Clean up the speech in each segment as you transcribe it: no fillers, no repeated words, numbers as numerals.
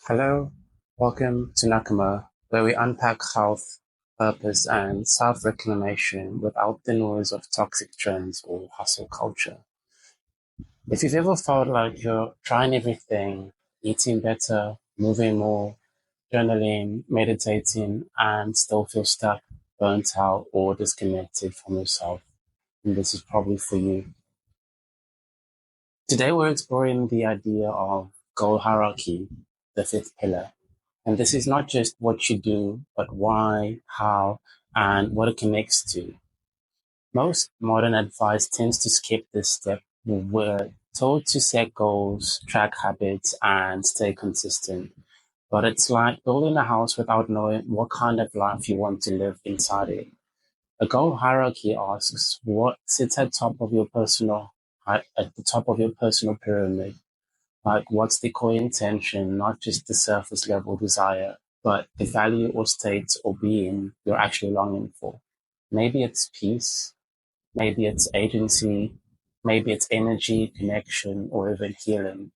Hello, welcome to Nakama, where we unpack health, purpose, and self-reclamation without the noise of toxic trends or hustle culture. If you've ever felt like you're trying everything, eating better, moving more, journaling, meditating, and still feel stuck, burnt out, or disconnected from yourself, then this is probably for you. Today we're exploring the idea of goal hierarchy, the fifth pillar. And this is not just what you do, but why, how, and what it connects to. Most modern advice tends to skip this step. We're told to set goals, track habits, and stay consistent. But it's like building a house without knowing what kind of life you want to live inside it. A goal hierarchy asks what sits at the top of your personal pyramid. Like, what's the core intention, not just the surface level desire, but the value or state or being you're actually longing for? Maybe it's peace, maybe it's agency, maybe it's energy, connection, or even healing.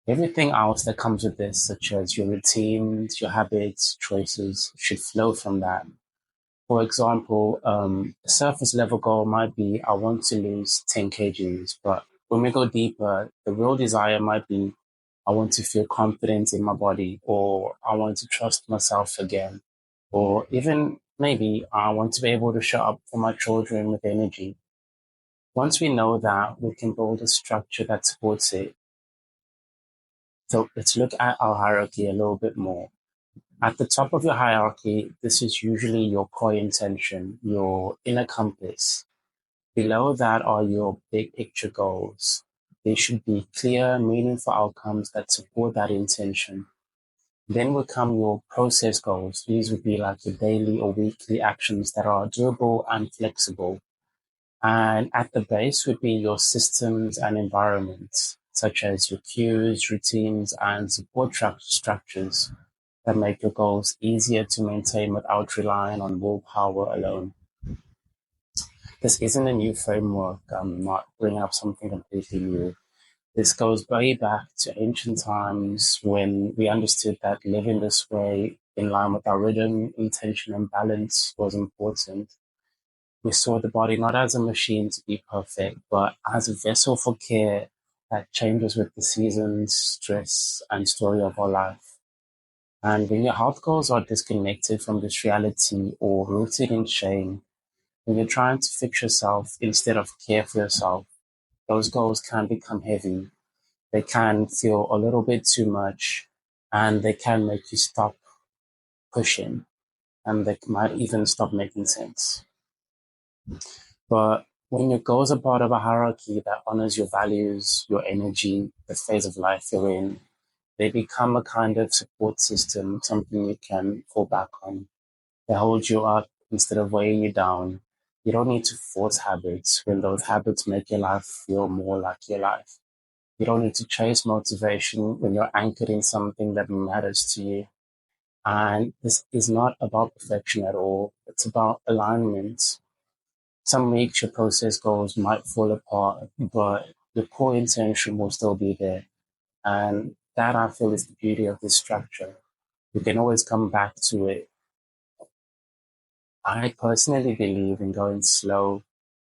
Everything else that comes with this, such as your routines, your habits, choices, should flow from that. For example, a surface level goal might be I want to lose 10 kgs, but when we go deeper, the real desire might be I want to feel confident in my body, or I want to trust myself again, or even maybe I want to be able to show up for my children with energy. Once we know that, we can build a structure that supports it. So let's look at our hierarchy a little bit more. At the top of your hierarchy, this is usually your core intention, your inner compass. Below that are your big picture goals. They should be clear, meaningful outcomes that support that intention. Then will come your process goals. These would be like your daily or weekly actions that are doable and flexible. And at the base would be your systems and environments, such as your cues, routines, and support structures that make your goals easier to maintain without relying on willpower alone. This isn't a new framework. I'm not bringing up something completely new. This goes way back to ancient times when we understood that living this way in line with our rhythm, intention, and balance was important. We saw the body not as a machine to be perfect, but as a vessel for care that changes with the seasons, stress, and story of our life. And when your health goals are disconnected from this reality or rooted in shame, when you're trying to fix yourself instead of care for yourself, those goals can become heavy. They can feel a little bit too much, and they can make you stop pushing, and they might even stop making sense. But when your goals are part of a hierarchy that honors your values, your energy, the phase of life you're in, they become a kind of support system, something you can fall back on. They hold you up instead of weighing you down. You don't need to force habits when those habits make your life feel more like your life. You don't need to chase motivation when you're anchored in something that matters to you. And this is not about perfection at all. It's about alignment. Some weeks your process goals might fall apart, but the core intention will still be there. And that I feel is the beauty of this structure. You can always come back to it. I personally believe in going slow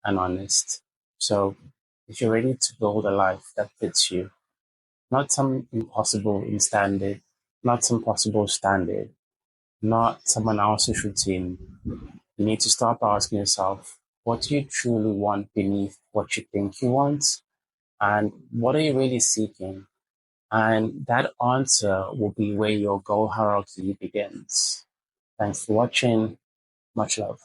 and honest. So if you're ready to build a life that fits you, not some impossible standard, not someone else's routine, you need to start by asking yourself, what do you truly want beneath what you think you want? And what are you really seeking? And that answer will be where your goal hierarchy begins. Thanks for watching. Much love.